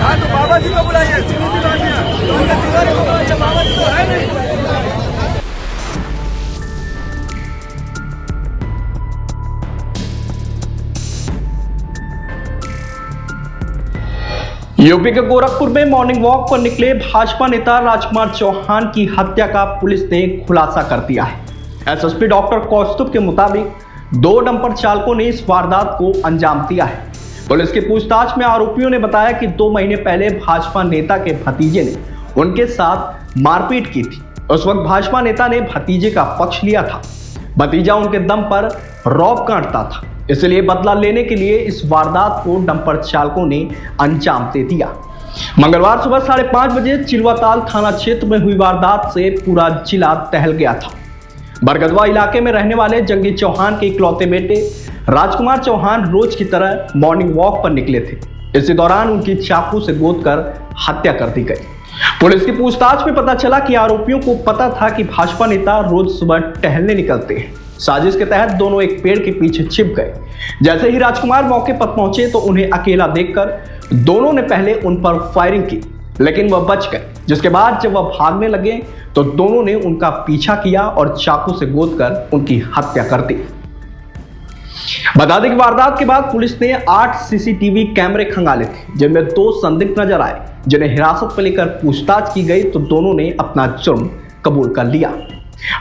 हाँ तो बाबा जी को बुलाइए, सीधी बात है, तो उनके तिवारी को बुलाइए, बाबा जी तो है नहीं। यूपी के गोरखपुर में मॉर्निंग वॉक पर निकले भाजपा नेता राजकुमार चौहान की हत्या का पुलिस ने खुलासा कर दिया है। एसएसपी डॉक्टर कौस्तुभ के मुताबिक 2 डंपर चालकों ने इस वारदात को अंजाम दिया है। पुलिस की पूछताछ में आरोपियों ने बताया कि 2 महीने पहले भाजपा नेता के भतीजे ने उनके साथ मारपीट की थी। उस वक्त भाजपा नेता ने भतीजे का पक्ष लिया था। भतीजा उनके दम पर रौब काटता था, इसलिए बदला लेने के लिए इस वारदात को डंपर चालकों ने अंजाम दे दिया। मंगलवार सुबह 5:30 बजे चिलवाताल थाना क्षेत्र में हुई वारदात से पूरा जिला दहल गया था। बरगदवा इलाके में रहने वाले जंगी चौहान के इकलौते बेटे राजकुमार चौहान रोज की तरह मॉर्निंग वॉक पर निकले थे। इसी दौरान उनकी चाकू से गोदकर हत्या कर दी गई। पुलिस की पूछताछ में पता चला कि आरोपियों को पता था कि भाजपा नेता रोज सुबह टहलने निकलते हैं। साजिश के तहत दोनों एक पेड़ के पीछे छिप गए। जैसे ही राजकुमार मौके पर पहुंचे तो उन्हें अकेला देखकर दोनों ने पहले उन पर फायरिंग की, लेकिन वह बच गए। जिसके बाद जब वह भागने लगे तो दोनों ने उनका पीछा किया और चाकू से गोदकर उनकी हत्या कर दी। बता दें कि वारदात के बाद पुलिस ने 8 सीसीटीवी कैमरे खंगाले थे, जिनमें 2 संदिग्ध नजर आए, जिन्हें हिरासत में लेकर पूछताछ की गई तो दोनों ने अपना जुर्म कबूल कर लिया।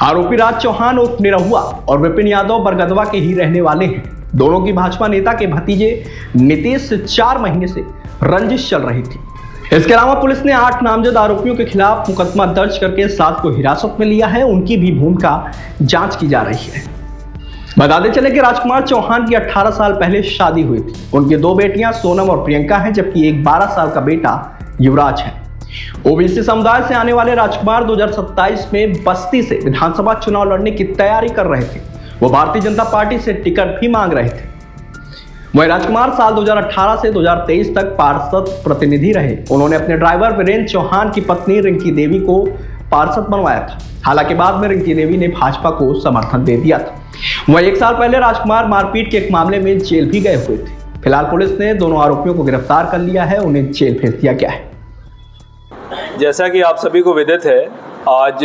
आरोपी राज चौहान उर्फ निरहुआ और विपिन यादव बरगदवा के ही रहने वाले हैं। दोनों की भाजपा नेता के भतीजे नीतीश से 4 महीने से रंजिश चल रही थी। इसके अलावा पुलिस ने 8 नामजद आरोपियों के खिलाफ मुकदमा दर्ज करके 7 को हिरासत में लिया है। उनकी भी भूमिका जांच की जा रही है। बताते चले कि राजकुमार चौहान की 18 साल पहले शादी हुई थी। उनकी 2 बेटियां सोनम और प्रियंका हैं, जबकि एक 12 साल का बेटा युवराज है। ओबीसी समुदाय से आने वाले राजकुमार 2027 में बस्ती से विधानसभा चुनाव लड़ने की तैयारी कर रहे थे। वो भारतीय जनता पार्टी से टिकट भी मांग रहे थे। वही राजकुमार साल 2018 से 2023 तक पार्षद प्रतिनिधि रहे। उन्होंने अपने ड्राइवर वीरेंद्र चौहान की पत्नी रिंकी देवी को पार्षद बनवाया था। हालांकि बाद में रिंकी देवी ने भाजपा को समर्थन दे दिया था। वही 1 साल पहले राजकुमार मारपीट के एक मामले में जेल भी गए हुए थे। फिलहाल पुलिस ने दोनों आरोपियों को गिरफ्तार कर लिया है। उन्हें जेल भेज दिया गया है। जैसा कि आप सभी को विदित है, आज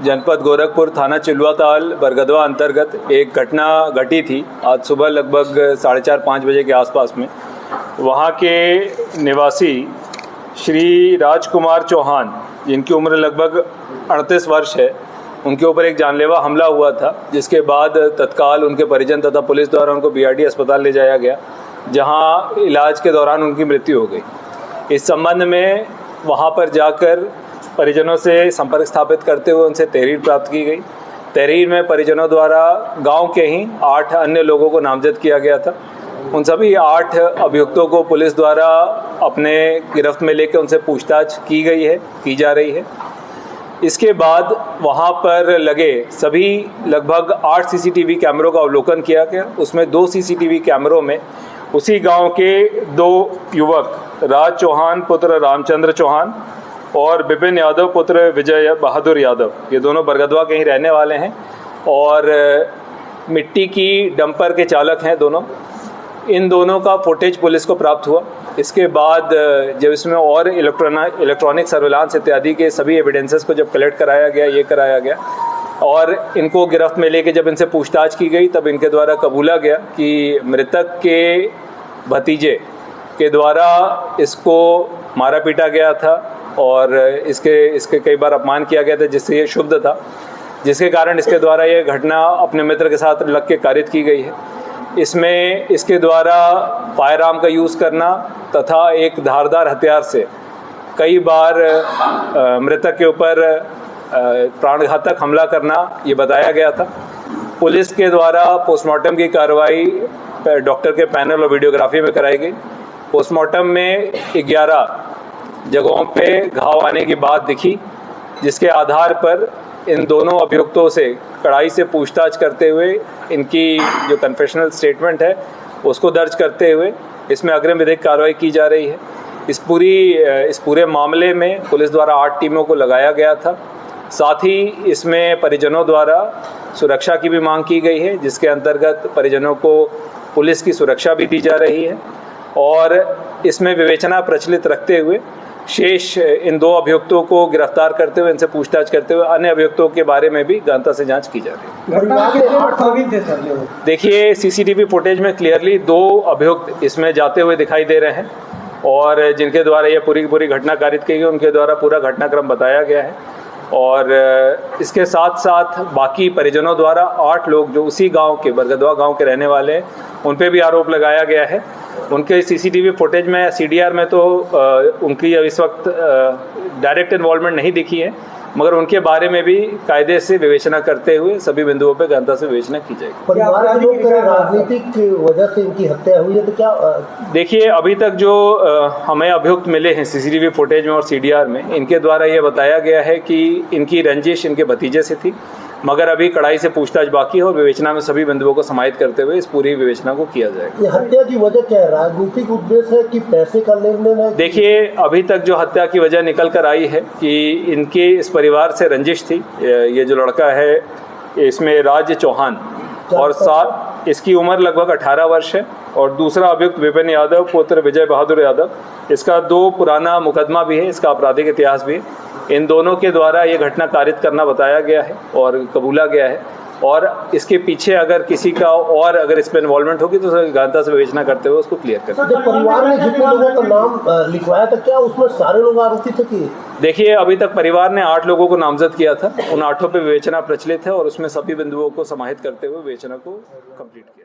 जनपद गोरखपुर थाना चिलवाताल बरगदवा अंतर्गत एक घटना घटी थी। आज सुबह लगभग 4:30-5 बजे के आसपास में वहां के निवासी श्री राजकुमार चौहान, जिनकी उम्र लगभग 38 वर्ष है, उनके ऊपर एक जानलेवा हमला हुआ था, जिसके बाद तत्काल उनके परिजन तथा पुलिस द्वारा उनको बीआरडी अस्पताल ले जाया गया, जहां इलाज के दौरान उनकी मृत्यु हो गई। इस संबंध में वहां पर जाकर परिजनों से संपर्क स्थापित करते हुए उनसे तहरीर प्राप्त की गई। तहरीर में परिजनों द्वारा गांव के ही 8 अन्य लोगों को नामजद किया गया था। उन सभी 8 अभियुक्तों को पुलिस द्वारा अपने गिरफ्त में लेकर उनसे पूछताछ की जा रही है। इसके बाद वहां पर लगे सभी लगभग 8 सीसीटीवी कैमरों का अवलोकन किया गया। उसमें 2 सीसीटीवी कैमरों में उसी गांव के 2 युवक राज चौहान पुत्र रामचंद्र चौहान और विपिन यादव पुत्र विजय बहादुर यादव, ये दोनों बरगदवा के ही रहने वाले हैं और मिट्टी की डंपर के चालक हैं दोनों। इन दोनों का फुटेज पुलिस को प्राप्त हुआ। इसके बाद जब इसमें और इलेक्ट्रॉनिक सर्विलांस इत्यादि के सभी एविडेंसेस को जब कलेक्ट कराया गया और इनको गिरफ्त में लेके जब इनसे पूछताछ की गई, तब इनके द्वारा कबूला गया कि मृतक के भतीजे के द्वारा इसको मारा पीटा गया था और इसके कई बार अपमान किया गया था, जिससे ये क्षुब्ध था, जिसके कारण इसके द्वारा ये घटना अपने मित्र के साथ लग के कारित की गई है। इसमें इसके द्वारा फायर आर्म का यूज़ करना तथा एक धारदार हथियार से कई बार मृतक के ऊपर प्राणघातक हमला करना ये बताया गया था। पुलिस के द्वारा पोस्टमार्टम की कार्रवाई डॉक्टर के पैनल और वीडियोग्राफी में कराई गई। पोस्टमार्टम में 11 जगहों पे घाव आने की बात दिखी, जिसके आधार पर इन दोनों अभियुक्तों से कड़ाई से पूछताछ करते हुए इनकी जो कन्फेशनल स्टेटमेंट है उसको दर्ज करते हुए इसमें अग्रिम विधिक कार्रवाई की जा रही है। इस पूरे मामले में पुलिस द्वारा 8 टीमों को लगाया गया था। साथ ही इसमें परिजनों द्वारा सुरक्षा की भी मांग की गई है, जिसके अंतर्गत परिजनों को पुलिस की सुरक्षा भी दी जा रही है और इसमें विवेचना प्रचलित रखते हुए शेष इन 2 अभियुक्तों को गिरफ्तार करते हुए इनसे पूछताछ करते हुए अन्य अभियुक्तों के बारे में भी गहनता से जांच की जा रही है। देखिए सीसीटीवी फुटेज में क्लियरली 2 अभियुक्त इसमें जाते हुए दिखाई दे रहे हैं और जिनके द्वारा ये पूरी घटना कारित की गई, उनके द्वारा पूरा घटनाक्रम बताया गया है। और इसके साथ साथ बाकी परिजनों द्वारा 8 लोग जो उसी गांव के बरगदवा गांव के रहने वाले हैं उन पे भी आरोप लगाया गया है। उनके सीसीटीवी फुटेज में सीडीआर में तो उनकी इस वक्त डायरेक्ट इन्वॉल्वमेंट नहीं दिखी है, मगर उनके बारे में भी कायदे से विवेचना करते हुए सभी बिंदुओं पर गहनता से विवेचना की जाएगी। परिवार के लोग राजनीतिक वजह से इनकी हत्या हुई है तो क्या? देखिए अभी तक जो हमें अभियुक्त मिले हैं सीसीटीवी फुटेज में और सीडीआर में, इनके द्वारा ये बताया गया है कि इनकी रंजिश इनके भतीजे से थी, मगर अभी कड़ाई से पूछताछ बाकी है और विवेचना में सभी बिंदुओं को समाहित करते हुए इस पूरी विवेचना को किया जाएगा। ये हत्या की वजह क्या है? राजनीतिक उद्देश्य है कि पैसे का लेन देन है? देखिए अभी तक जो हत्या की वजह निकल कर आई है कि इनके इस परिवार से रंजिश थी। ये जो लड़का है इसमें राज चौहान और साथ इसकी उम्र लगभग 18 वर्ष है और दूसरा अभियुक्त विपिन यादव पुत्र विजय बहादुर यादव, इसका 2 पुराना मुकदमा भी है, इसका आपराधिक इतिहास भी है। इन दोनों के द्वारा ये घटना कारित करना बताया गया है और कबूला गया है और इसके पीछे अगर किसी का और अगर इसमें इन्वॉल्वमेंट होगी तो गहनता से विवेचना करते हुए उसको क्लियर करते हैं। जब परिवार ने जितने लोगों का नाम लिखवाया था क्या उसमें सारे लोग आरोपी थे कि? देखिए अभी तक परिवार ने 8 लोगों को नामजद किया था, उन 8 पे विवेचना प्रचलित है और उसमें सभी बिंदुओं को समाहित करते हुए विवेचना को कंप्लीट किया।